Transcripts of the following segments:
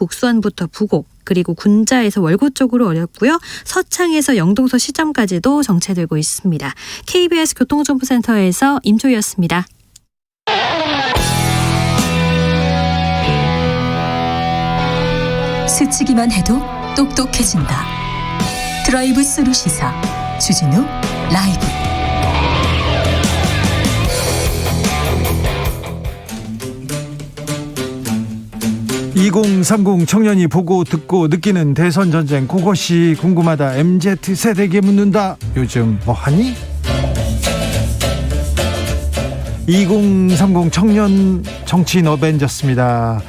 북수안부터 부곡, 그리고 군자에서 월곶 쪽으로 어렵고요. 서창에서 영동서 시점까지도 정체되고 있습니다. KBS 교통정보센터에서 임초희였습니다. 스치기만 해도 똑똑해진다. 드라이브 스루 시사 주진우 라이브. (2030) 청년이 보고 듣고 느끼는 대선 전쟁, 그것이 궁금하다. MZ세대에게 묻는다. 요즘 뭐하니? 2030 청년 정치인 어벤져스입니다.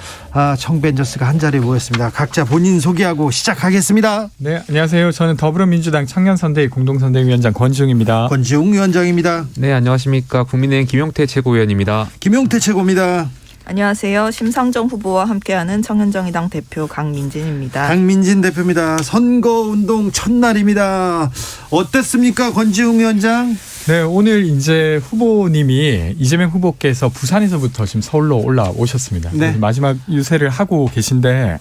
청벤져스가 한자리에 모였습니다. 각자 본인 소개하고 시작하겠습니다. 네, 안녕하세요. 저는 더불어민주당 청년선대위 공동선대위원장 권지웅입니다. 권지웅 위원장입니다. 네, 안녕하십니까. 국민의힘 김용태 최고위원입니다. 김용태 최고입니다. 안녕하세요. 심상정 후보와 함께하는 청년정의당 대표 강민진입니다. 강민진 대표입니다. 선거운동 첫날입니다. 어땠습니까, 권지웅 위원장? 네, 오늘 이제 후보님이 이재명 후보께서 부산에서부터 지금 서울로 올라오셨습니다. 네. 마지막 유세를 하고 계신데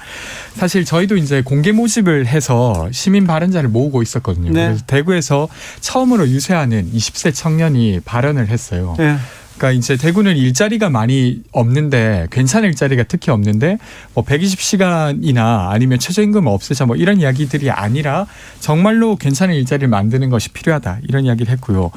사실 저희도 이제 공개 모집을 해서 시민 발언자를 모으고 있었거든요. 네. 그래서 대구에서 처음으로 유세하는 20세 청년이 발언을 했어요. 네. 그러니까 이제 대구는 일자리가 많이 없는데, 괜찮은 일자리가 특히 없는데 뭐 120시간이나 아니면 최저임금 없애자 뭐 이런 이야기들이 아니라 정말로 괜찮은 일자리를 만드는 것이 필요하다, 이런 이야기를 했고요.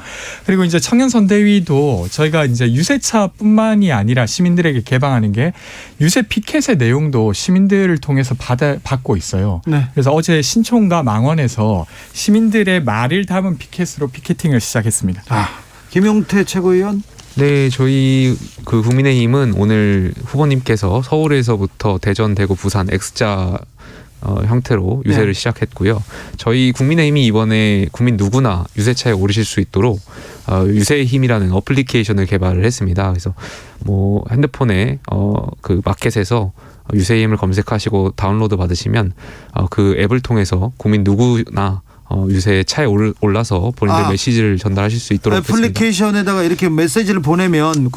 그리고 이제 청년선대위도 저희가 이제 유세차뿐만이 아니라 시민들에게 개방하는 게 유세 피켓의 내용도 시민들을 통해서 받고 있어요. 네. 그래서 어제 신촌과 망원에서 시민들의 말을 담은 피켓으로 피켓팅을 시작했습니다. 김용태 최고위원. 네, 저희 국민의힘은 오늘 후보님께서 서울에서부터 대전, 대구, 부산 X자 형태로 유세를 시작했고요. 저희 국민의힘이 이번에 국민 누구나 유세차에 오르실 수 있도록 유세의 힘이라는 어플리케이션을 개발을 했습니다. 그래서 뭐 핸드폰에 그 마켓에서 유세의 힘을 검색하시고 다운로드 받으시면 그 앱을 통해서 국민 누구나 유세 차에 올라서 본인들 메시지를 전달하실 수 있도록 애플리케이션에다가 했습니다. 이렇게 메시지를 보내면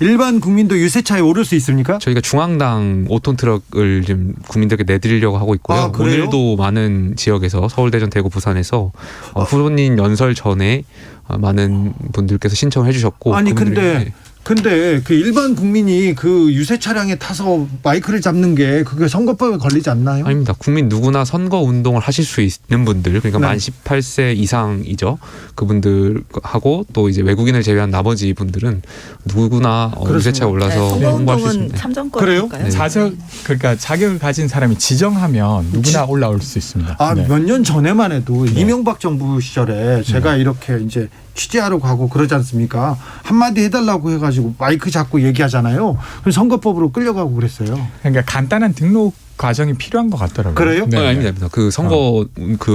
일반 국민도 유세차에 오를 수 있습니까? 저희가 중앙당 5톤 트럭을 지금 국민들께 내드리려고 하고 있고요. 오늘도 많은 지역에서 서울, 대전, 대구, 부산에서 후보님 연설 전에 많은 분들께서 신청해 주셨고. 아니 근데 그 일반 국민이 그 유세 차량에 타서 마이크를 잡는 게 그게 선거법에 걸리지 않나요? 아닙니다. 국민 누구나 선거 운동을 하실 수 있는 분들, 그러니까 만 18세 이상이죠. 그분들하고 또 이제 외국인을 제외한 나머지 분들은 누구나 유세차에 올라서 선거운동은 수 있습니다. 참정권이니까요. 네. 그러니까 자격을 가진 사람이 지정하면 누구나 올라올 수 있습니다. 몇 년 전에만 해도 이명박 정부 시절에 제가 이렇게 이제 취재하러 가고 그러지 않습니까? 한마디 해달라고 해가지고 마이크 잡고 얘기하잖아요. 그래서 선거법으로 끌려가고 그랬어요. 그러니까 간단한 등록 과정이 필요한 것 같더라고요. 그래요? 네, 아닙니다. 그 선거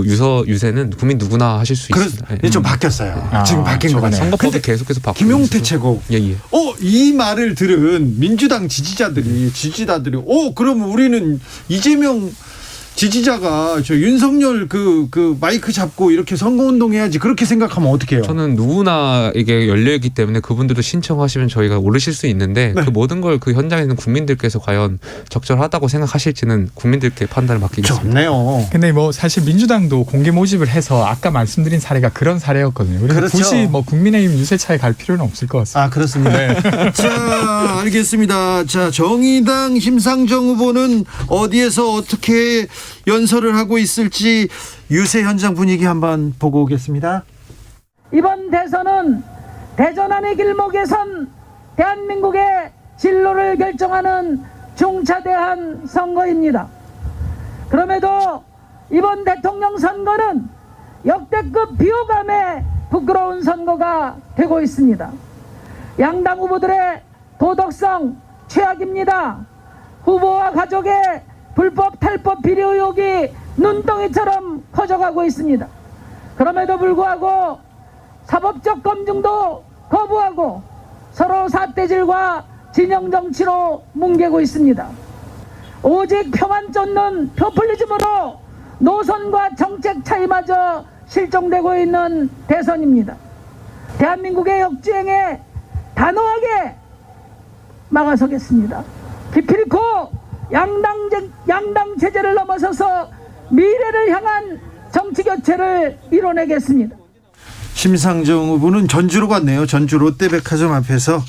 유세는 국민 누구나 하실 수 있습니다. 좀 바뀌었어요. 지금 바뀐 것 같아요. 선거법이 계속해서 바뀌고 김용태 최고. 예. 이 말을 들은 민주당 지지자들이 그러면 우리는 이재명 지지자가 저 윤석열 그 마이크 잡고 이렇게 선거운동 해야지, 그렇게 생각하면 어떡해요? 저는 누구나 이게 열려있기 때문에 그분들도 신청하시면 저희가 오르실 수 있는데 그 모든 걸 그 현장에 있는 국민들께서 과연 적절하다고 생각하실지는 국민들께 판단을 맡기겠습니다. 좋네요. 근데 뭐 사실 민주당도 공개 모집을 해서 아까 말씀드린 사례가 그런 사례였거든요. 그래서 그렇죠. 굳이 뭐 국민의힘 유세차에 갈 필요는 없을 것 같습니다. 그렇습니다. 네. 자, 알겠습니다. 자, 정의당 심상정 후보는 어디에서 어떻게 연설을 하고 있을지 유세 현장 분위기 한번 보고 오겠습니다. 이번 대선은 대전 안의 길목에선 대한민국의 진로를 결정하는 중차대한 선거입니다. 그럼에도 이번 대통령 선거는 역대급 비호감의 부끄러운 선거가 되고 있습니다. 양당 후보들의 도덕성 최악입니다. 후보와 가족의 불법 탈법 비리 의혹이 눈덩이처럼 커져가고 있습니다. 그럼에도 불구하고 사법적 검증도 거부하고 서로 삿대질과 진영 정치로 뭉개고 있습니다. 오직 표만 쫓는 포퓰리즘으로 노선과 정책 차이마저 실종되고 있는 대선입니다. 대한민국의 역주행에 단호하게 막아서겠습니다. 기필코 양당 체제를 넘어서서 미래를 향한 정치 교체를 이뤄내겠습니다. 심상정 후보는 전주로 갔네요. 전주 롯데백화점 앞에서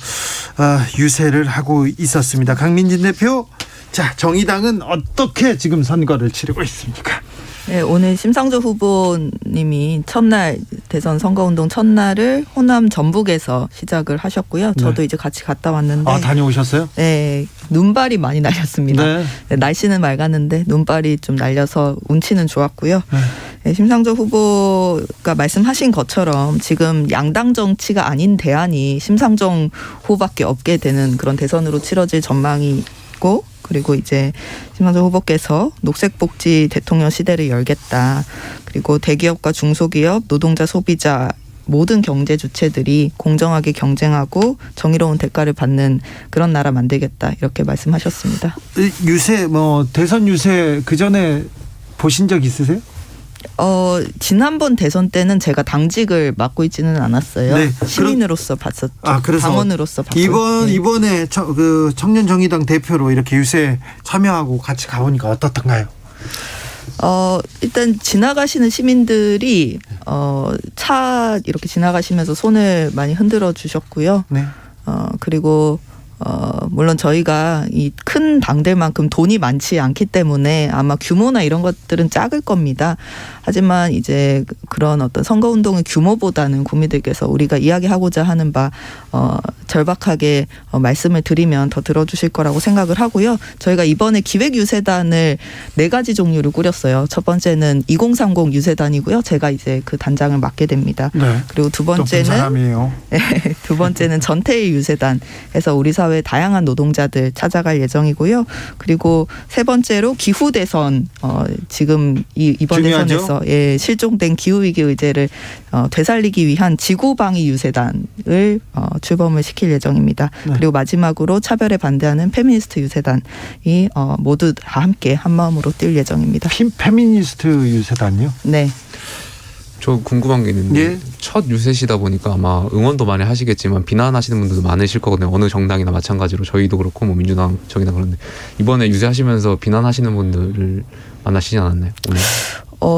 유세를 하고 있었습니다. 강민진 대표, 자, 정의당은 어떻게 지금 선거를 치르고 있습니까? 네, 오늘 심상정 후보님이 첫날 대선 선거운동 첫날을 호남 전북에서 시작을 하셨고요. 저도 네. 이제 같이 갔다 왔는데 다녀오셨어요? 네, 눈발이 많이 날렸습니다. 네. 네, 날씨는 맑았는데 눈발이 좀 날려서 운치는 좋았고요. 네, 심상정 후보가 말씀하신 것처럼 지금 양당 정치가 아닌 대안이 심상정 후보밖에 없게 되는 그런 대선으로 치러질 전망이 있고, 그리고 이제 심상정 후보께서 녹색복지 대통령 시대를 열겠다. 그리고 대기업과 중소기업, 노동자, 소비자 모든 경제 주체들이 공정하게 경쟁하고 정의로운 대가를 받는 그런 나라 만들겠다. 이렇게 말씀하셨습니다. 유세, 대선 유세 그 전에 보신 적 있으세요? 지난번 대선 때는 제가 당직을 맡고 있지는 않았어요. 네. 시민으로서 봤었죠. 그래서 당원으로서 봤고. 이번에 그 청년정의당 대표로 이렇게 유세 참여하고 같이 가보니까 어떻던가요? 일단 지나가시는 시민들이 차 이렇게 지나가시면서 손을 많이 흔들어 주셨고요. 네. 그리고 물론 저희가 이 큰 당들만큼 돈이 많지 않기 때문에 아마 규모나 이런 것들은 작을 겁니다. 하지만 이제 그런 어떤 선거운동의 규모보다는 국민들께서 우리가 이야기하고자 하는 바 절박하게 말씀을 드리면 더 들어주실 거라고 생각을 하고요. 저희가 이번에 기획유세단을 4가지 종류를 꾸렸어요. 첫 번째는 2030 유세단이고요. 제가 이제 그 단장을 맡게 됩니다. 네. 그리고 두 높은 번째는 사람이에요. 두 번째는 전태일 유세단에서 우리 사회 다양한 노동자들 찾아갈 예정이고요. 그리고 세 번째로 기후 대선, 지금 이번 중요하죠? 대선에서 실종된 기후 위기 의제를 되살리기 위한 지구 방위 유세단을 출범을 시킬 예정입니다. 네. 그리고 마지막으로 차별에 반대하는 페미니스트 유세단이 모두 다 함께 한 마음으로 뛸 예정입니다. 페미니스트 유세단이요? 네. 저 궁금한 게 있는데 예. 첫 유세시다 보니까 아마 응원도 많이 하시겠지만 비난하시는 분들도 많으실 거거든요. 어느 정당이나 마찬가지로 저희도 그렇고 민주당, 정의당 그런데 이번에 유세하시면서 비난하시는 분들을 만나시지 않았나요? 오늘?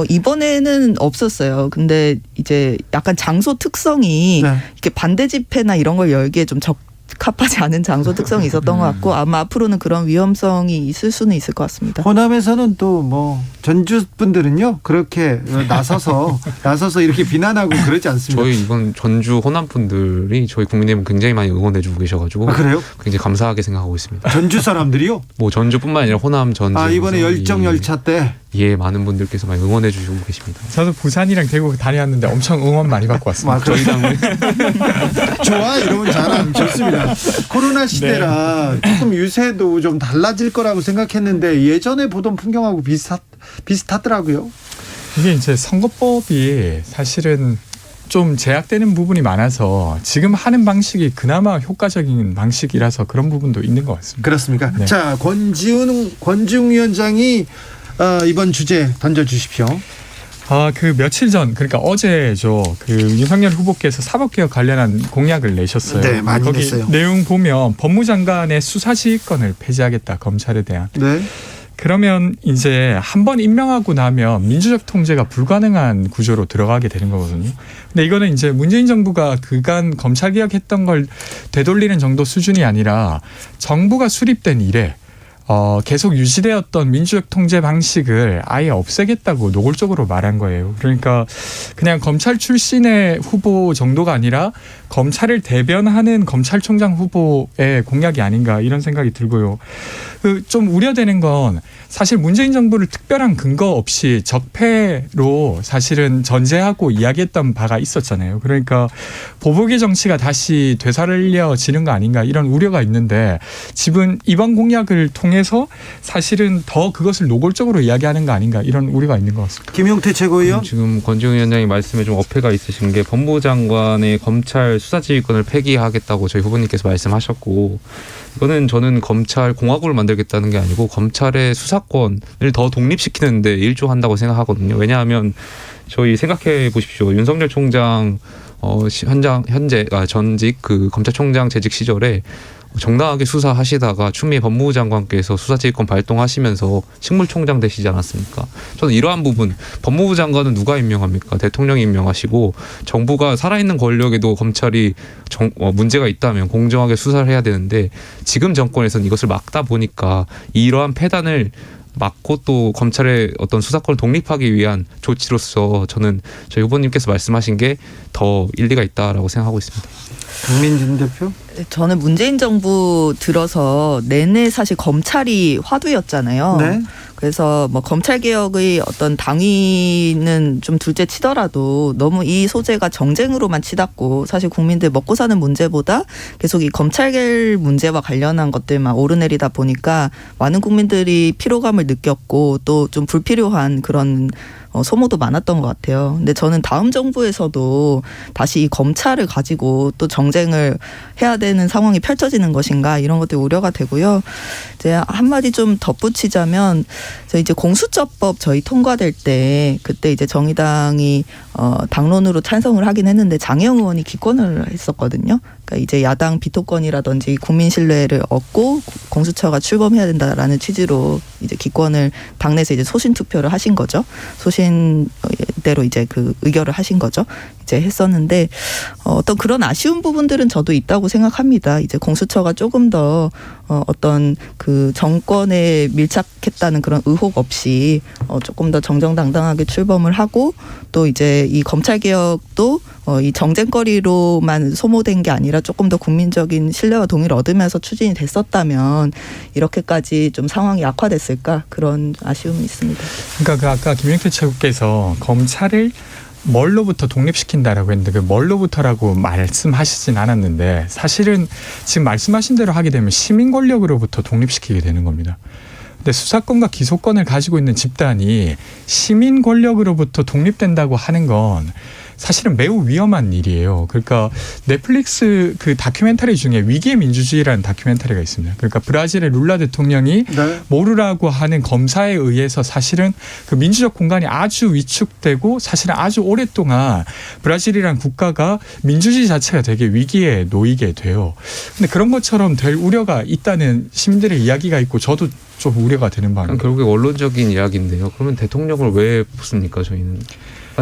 이번에는 없었어요. 근데 이제 약간 장소 특성이 네. 이렇게 반대 집회나 이런 걸 열기에 좀 적합하지 않은 장소 특성이 있었던 것 같고 아마 앞으로는 그런 위험성이 있을 수는 있을 것 같습니다. 호남에서는 또 전주 분들은요 그렇게 나서서 이렇게 비난하고 그러지 않습니다. 저희 이번 전주 호남 분들이 저희 국민의힘 굉장히 많이 응원해주고 계셔가지고 그래요? 굉장히 감사하게 생각하고 있습니다. 전주 사람들이요? 뭐 전주뿐만 아니라 호남, 전주 이번에 열정 열차 때 많은 분들께서 많이 응원해주시고 계십니다. 저도 부산이랑 대구 다녀왔는데 엄청 응원 많이 받고 왔습니다. 저희 당은 좋아 이러면 잘하면 좋습니다. 코로나 시대라 조금 유세도 좀 달라질 거라고 생각했는데 예전에 보던 풍경하고 비슷하더라고요. 이게 이제 선거법이 사실은 좀 제약되는 부분이 많아서 지금 하는 방식이 그나마 효과적인 방식이라서 그런 부분도 있는 것 같습니다. 그렇습니까? 네. 자, 권지웅 위원장이 이번 주제 던져주십시오. 그 며칠 전, 그러니까 어제죠. 그 윤석열 후보께서 사법개혁 관련한 공약을 내셨어요. 네, 많이 거기 냈어요. 내용 보면 법무장관의 수사지휘권을 폐지하겠다, 검찰에 대한. 네. 그러면 이제 한번 임명하고 나면 민주적 통제가 불가능한 구조로 들어가게 되는 거거든요. 근데 이거는 이제 문재인 정부가 그간 검찰 개혁했던 걸 되돌리는 정도 수준이 아니라 정부가 수립된 이래 계속 유지되었던 민주적 통제 방식을 아예 없애겠다고 노골적으로 말한 거예요. 그러니까 그냥 검찰 출신의 후보 정도가 아니라 검찰을 대변하는 검찰총장 후보의 공약이 아닌가 이런 생각이 들고요. 좀 우려되는 건 사실 문재인 정부를 특별한 근거 없이 적폐로 사실은 전제하고 이야기했던 바가 있었잖아요. 그러니까 보복의 정치가 다시 되살려지는 거 아닌가 이런 우려가 있는데 지금 이번 공약을 통해서 사실은 더 그것을 노골적으로 이야기하는 거 아닌가 이런 우려가 있는 것 같습니다. 김용태 최고위원. 지금 권지웅 위원장이 말씀에 좀 어폐가 있으신 게 법무장관의 검찰 수사지휘권을 폐기하겠다고 저희 후보님께서 말씀하셨고 이거는 저는 검찰 공화국을 만들겠다는 게 아니고 검찰의 수사권을 더 독립시키는 데 일조한다고 생각하거든요. 왜냐하면 저희 생각해 보십시오. 윤석열 총장 전직 그 검찰총장 재직 시절에 정당하게 수사하시다가 추미애 법무부 장관께서 수사지휘권 발동하시면서 식물총장 되시지 않았습니까? 저는 이러한 부분, 법무부 장관은 누가 임명합니까? 대통령이 임명하시고 정부가 살아있는 권력에도 검찰이 문제가 있다면 공정하게 수사를 해야 되는데 지금 정권에서는 이것을 막다 보니까 이러한 폐단을 막고 또 검찰의 어떤 수사권을 독립하기 위한 조치로서 저는 저희 후보님께서 말씀하신 게 더 일리가 있다라고 생각하고 있습니다. 강민진 대표? 저는 문재인 정부 들어서 내내 사실 검찰이 화두였잖아요. 네. 그래서 뭐 검찰 개혁의 어떤 당위는 좀 둘째 치더라도 너무 이 소재가 정쟁으로만 치닫고 사실 국민들 먹고 사는 문제보다 계속 이 검찰 문제와 관련한 것들만 오르내리다 보니까 많은 국민들이 피로감을 느꼈고 또 좀 불필요한 그런 소모도 많았던 것 같아요. 근데 저는 다음 정부에서도 다시 이 검찰을 가지고 또 정쟁을 해야 되는 상황이 펼쳐지는 것인가 이런 것들이 우려가 되고요. 이제 한마디 좀 덧붙이자면 이제 공수처법 저희 통과될 때 그때 이제 정의당이 당론으로 찬성을 하긴 했는데 장혜영 의원이 기권을 했었거든요. 그러니까 이제 야당 비토권이라든지 국민 신뢰를 얻고 공수처가 출범해야 된다라는 취지로 이제 기권을 당내에서 이제 소신 투표를 하신 거죠. 소신대로 이제 그 의결을 하신 거죠. 이제 했었는데 어떤 그런 아쉬운 부분들은 저도 있다고 생각합니다. 이제 공수처가 조금 더 어떤 그 정권에 밀착했다는 그런 의혹 없이 조금 더 정정당당하게 출범을 하고 또 이제 이 검찰 개혁도 이 정쟁거리로만 소모된 게 아니라 조금 더 국민적인 신뢰와 동의를 얻으면서 추진이 됐었다면 이렇게까지 좀 상황이 악화됐을까 그런 아쉬움이 있습니다. 그러니까 그 아까 김영태 최고께서 검찰을 뭘로부터 독립시킨다라고 했는데 그 뭘로부터라고 말씀하시진 않았는데 사실은 지금 말씀하신 대로 하게 되면 시민 권력으로부터 독립시키게 되는 겁니다. 근데 수사권과 기소권을 가지고 있는 집단이 시민 권력으로부터 독립된다고 하는 건 사실은 매우 위험한 일이에요. 그러니까 넷플릭스 그 다큐멘터리 중에 위기의 민주주의라는 다큐멘터리가 있습니다. 그러니까 브라질의 룰라 대통령이 네. 모루라고 하는 검사에 의해서 사실은 그 민주적 공간이 아주 위축되고 사실은 아주 오랫동안 브라질이라는 국가가 민주주의 자체가 되게 위기에 놓이게 돼요. 근데 그런 것처럼 될 우려가 있다는 시민들의 이야기가 있고 저도 좀 우려가 되는 바입니다. 결국에 원론적인 이야기인데요. 그러면 대통령을 왜 뽑습니까, 저희는?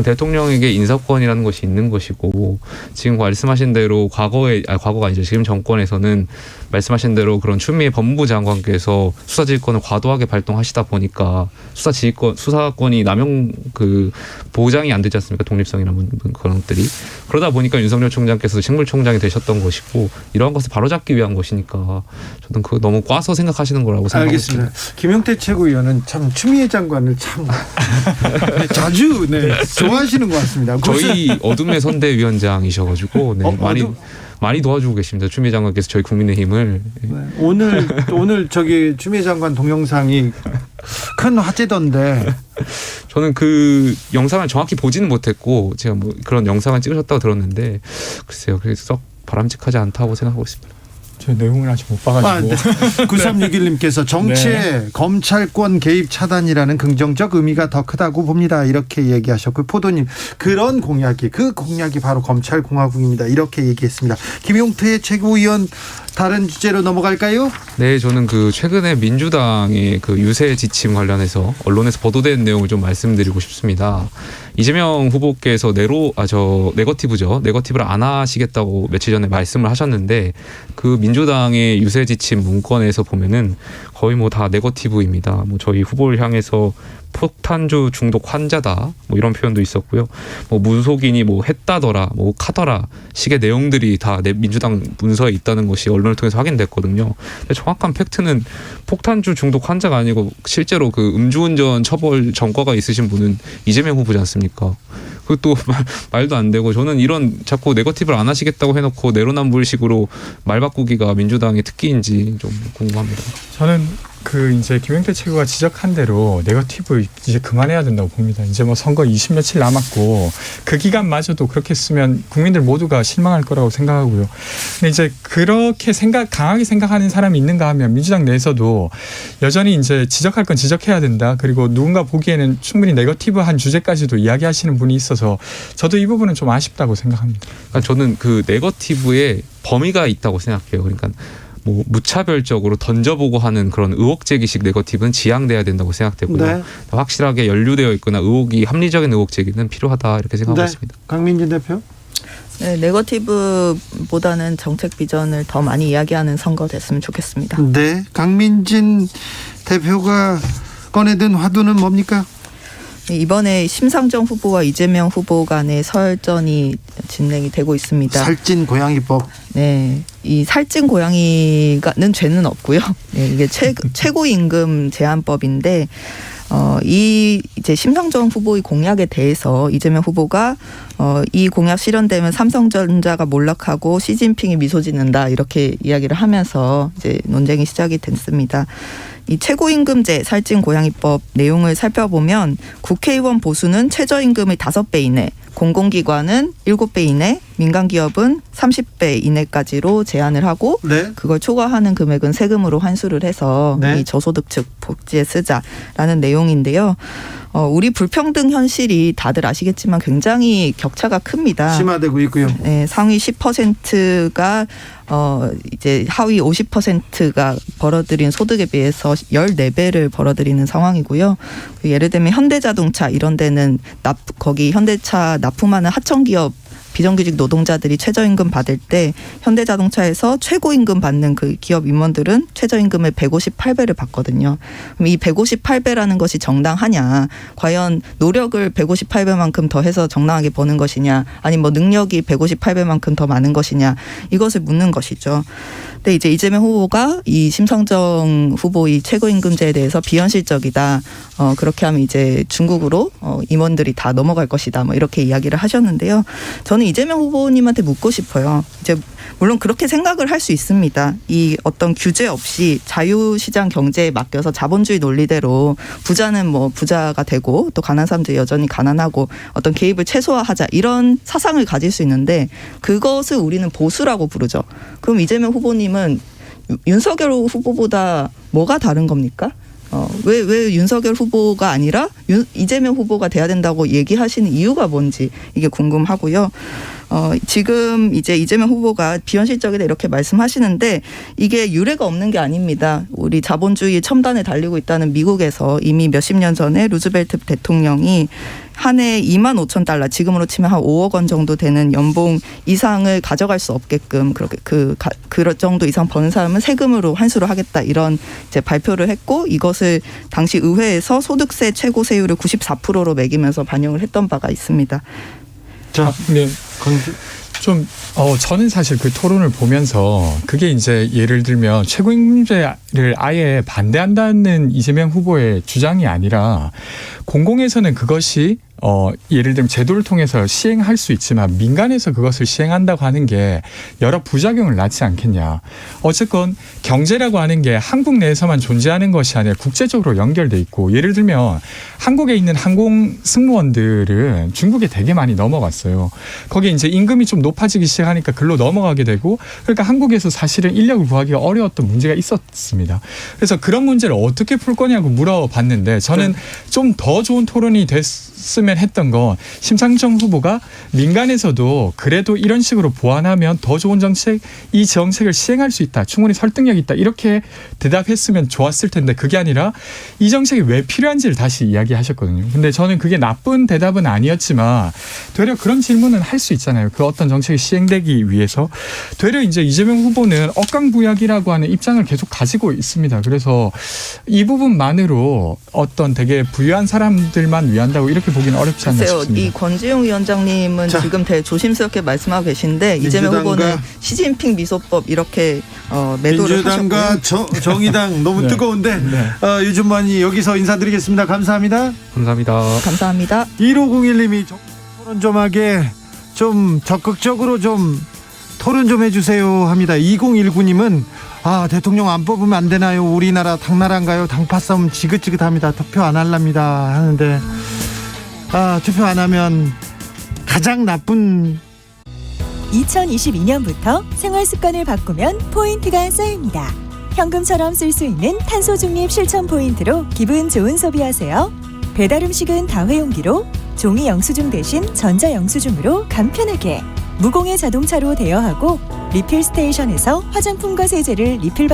대통령에게 인사권이라는 것이 있는 것이고 지금 말씀하신 대로 과거가 아니죠. 지금 정권에서는 말씀하신 대로 그런 추미애 법무부 장관께서 수사지휘권을 과도하게 발동하시다 보니까 수사권이 남용 그 보장이 안 되지 않습니까? 독립성이라는 그런 것들이. 그러다 보니까 윤석열 총장께서 식물총장이 되셨던 것이고 이러한 것을 바로잡기 위한 것이니까 저는 그거 너무 꽈서 생각하시는 거라고 생각하고 있습니다. 알겠습니다. 김영태 최고위원은 참 추미애 장관을 참 자주 좋아하시는 것 같습니다. 저희 어둠의 선대위원장이셔가지고 많이 도와주고 계십니다. 추미애 장관께서 저희 국민의힘을. 네. 오늘 저기 추미애 장관 동영상이 큰 화제던데. 저는 그 영상을 정확히 보지는 못했고 제가 뭐 그런 영상을 찍으셨다고 들었는데 글쎄요, 그래서 썩 바람직하지 않다고 생각하고 있습니다. 저 내용을 아직 못 봐가지고. 9361님께서 정치에 네. 검찰권 개입 차단이라는 긍정적 의미가 더 크다고 봅니다. 이렇게 얘기하셨고 포도님 그 공약이 바로 검찰공화국입니다. 이렇게 얘기했습니다. 김용태 최고위원 다른 주제로 넘어갈까요? 네, 저는 그 최근에 민주당의 그 유세 지침 관련해서 언론에서 보도된 내용을 좀 말씀드리고 싶습니다. 이재명 후보께서 네거티브를 안 하시겠다고 며칠 전에 말씀을 하셨는데 그 민주당의 유세 지침 문건에서 보면은 거의 뭐 다 네거티브입니다. 뭐 저희 후보를 향해서 폭탄주 중독 환자다 뭐 이런 표현도 있었고요. 뭐 무속인이 뭐 했다더라 뭐 카더라 식의 내용들이 다 민주당 문서에 있다는 것이 언론을 통해서 확인됐거든요. 근데 정확한 팩트는 폭탄주 중독 환자가 아니고 실제로 그 음주운전 처벌 전과가 있으신 분은 이재명 후보지 않습니까? 그것도 말도 안 되고 저는 이런 자꾸 네거티브를 안 하시겠다고 해놓고 내로남불식으로 말 바꾸기가 민주당의 특기인지 좀 궁금합니다. 저는 그 이제 김영태 최고가 지적한 대로 네거티브 이제 그만해야 된다고 봅니다. 이제 뭐 선거 20며칠 남았고 그 기간마저도 그렇게 쓰면 국민들 모두가 실망할 거라고 생각하고요. 근데 이제 그렇게 강하게 생각하는 사람이 있는가 하면 민주당 내에서도 여전히 이제 지적할 건 지적해야 된다. 그리고 누군가 보기에는 충분히 네거티브한 주제까지도 이야기하시는 분이 있어서 저도 이 부분은 좀 아쉽다고 생각합니다. 그러니까 저는 그 네거티브에 범위가 있다고 생각해요. 그러니까 뭐 무차별적으로 던져보고 하는 그런 의혹 제기식 네거티브는 지양돼야 된다고 생각되고요. 네. 확실하게 연루되어 있거나 합리적인 의혹 제기는 필요하다 이렇게 생각하고 있습니다. 강민진 대표. 네, 네거티브보다는 정책 비전을 더 많이 이야기하는 선거 됐으면 좋겠습니다. 네, 강민진 대표가 꺼내든 화두는 뭡니까? 이번에 심상정 후보와 이재명 후보 간의 설전이 진행이 되고 있습니다. 살찐 고양이법. 네, 이 살찐 고양이가는 죄는 없고요. 네, 이게 최고임금 제한법인데 이 이제 심상정 후보의 공약에 대해서 이재명 후보가 이 공약 실현되면 삼성전자가 몰락하고 시진핑이 미소 짓는다 이렇게 이야기를 하면서 이제 논쟁이 시작이 됐습니다. 이 최고임금제 살찐 고양이법 내용을 살펴보면 국회의원 보수는 최저임금의 5배 이내, 공공기관은 7배 이내, 민간기업은 30배 이내까지로 제한을 하고 네. 그걸 초과하는 금액은 세금으로 환수를 해서 네. 이 저소득 측 복지에 쓰자라는 내용인데요. 우리 불평등 현실이 다들 아시겠지만 굉장히 격차가 큽니다. 심화되고 있고요. 네, 상위 10%가 이제 하위 50%가 벌어들인 소득에 비해서 14배를 벌어들이는 상황이고요. 예를 들면 현대자동차 이런 데는 거기 현대차 납품하는 하청기업 비정규직 노동자들이 최저임금 받을 때 현대자동차에서 최고임금 받는 그 기업 임원들은 최저임금의 158배를 받거든요. 그럼 이 158배라는 것이 정당하냐? 과연 노력을 158배만큼 더 해서 정당하게 버는 것이냐? 아니면 뭐 능력이 158배만큼 더 많은 것이냐? 이것을 묻는 것이죠. 근데 이제 이재명 후보가 이 심상정 후보의 최고임금제에 대해서 비현실적이다. 그렇게 하면 이제 중국으로 임원들이 다 넘어갈 것이다. 뭐 이렇게 이야기를 하셨는데요. 저는 이재명 후보님한테 묻고 싶어요. 이제 물론 그렇게 생각을 할 수 있습니다. 이 어떤 규제 없이 자유시장 경제에 맡겨서 자본주의 논리대로 부자는 뭐 부자가 되고 또 가난한 사람들이 여전히 가난하고 어떤 개입을 최소화하자 이런 사상을 가질 수 있는데 그것을 우리는 보수라고 부르죠. 그럼 이재명 후보님은 윤석열 후보보다 뭐가 다른 겁니까? 왜 윤석열 후보가 아니라 이재명 후보가 돼야 된다고 얘기하시는 이유가 뭔지 이게 궁금하고요. 지금 이제 이재명 후보가 비현실적이다 이렇게 말씀하시는데 이게 유례가 없는 게 아닙니다. 우리 자본주의 첨단에 달리고 있다는 미국에서 이미 몇십 년 전에 루즈벨트 대통령이 한 해 2만 5천 달러 지금으로 치면 한 5억 원 정도 되는 연봉 이상을 가져갈 수 없게끔 그렇게 그 정도 이상 버는 사람은 세금으로 환수를 하겠다 이런 이제 발표를 했고 이것을 당시 의회에서 소득세 최고세율을 94%로 매기면서 반영을 했던 바가 있습니다. 자, 네. 저는 사실 그 토론을 보면서 그게 이제 예를 들면 최고임금제를 아예 반대한다는 이재명 후보의 주장이 아니라 공공에서는 그것이 예를 들면 제도를 통해서 시행할 수 있지만 민간에서 그것을 시행한다고 하는 게 여러 부작용을 낳지 않겠냐. 어쨌건 경제라고 하는 게 한국 내에서만 존재하는 것이 아니라 국제적으로 연결돼 있고 예를 들면 한국에 있는 항공 승무원들은 중국에 되게 많이 넘어갔어요. 거기에 이제 임금이 좀 높아지기 시작하니까 글로 넘어가게 되고 그러니까 한국에서 사실은 인력을 구하기가 어려웠던 문제가 있었습니다. 그래서 그런 문제를 어떻게 풀 거냐고 물어봤는데 저는 좀 더 좋은 토론이 됐으면 했던 건 심상정 후보가 민간에서도 그래도 이런 식으로 보완하면 더 좋은 정책, 이 정책을 시행할 수 있다. 충분히 설득력 있다. 이렇게 대답했으면 좋았을 텐데 그게 아니라 이 정책이 왜 필요한지를 다시 이야기하셨거든요. 근데 저는 그게 나쁜 대답은 아니었지만 되려 그런 질문은 할 수 있잖아요. 그 어떤 정책이 시행되기 위해서. 되려 이제 이재명 후보는 억강부약이라고 하는 입장을 계속 가지고 있습니다. 그래서 이 부분만으로 어떤 되게 부유한 사람들만 위한다고 이렇게 보기는 어렵지 않나 싶습니다. 이 권지용 위원장님은 지금 되게 조심스럽게 말씀하고 계신데 이재명 후보는 시진핑 미소법 이렇게 매도를 민주당과 하셨고요. 정의당 너무 네. 뜨거운데 유준만이 여기서 인사드리겠습니다. 감사합니다. 감사합니다. 감사합니다. 1501님이 토론 좀 하게 좀 적극적으로 좀 토론 좀 해주세요 합니다. 2019님은 대통령 안 뽑으면 안 되나요? 우리나라 당나라인가요? 당파 싸움 지긋지긋합니다. 투표 안 할랍니다 하는데 투표 안 하면 가장 나쁜 2022년부터 생활 습관을 바꾸면 포인트가 쌓입니다. 현금처럼 쓸 수 있는 탄소 중립 실천 포인트로 기분 좋은 소비하세요. 배달 음식은 다회용기로, 종이 영수증 대신 전자 영수증으로 간편하게, 무공해 자동차로 대여하고 리필 스테이션에서 화장품과 세제를 리필받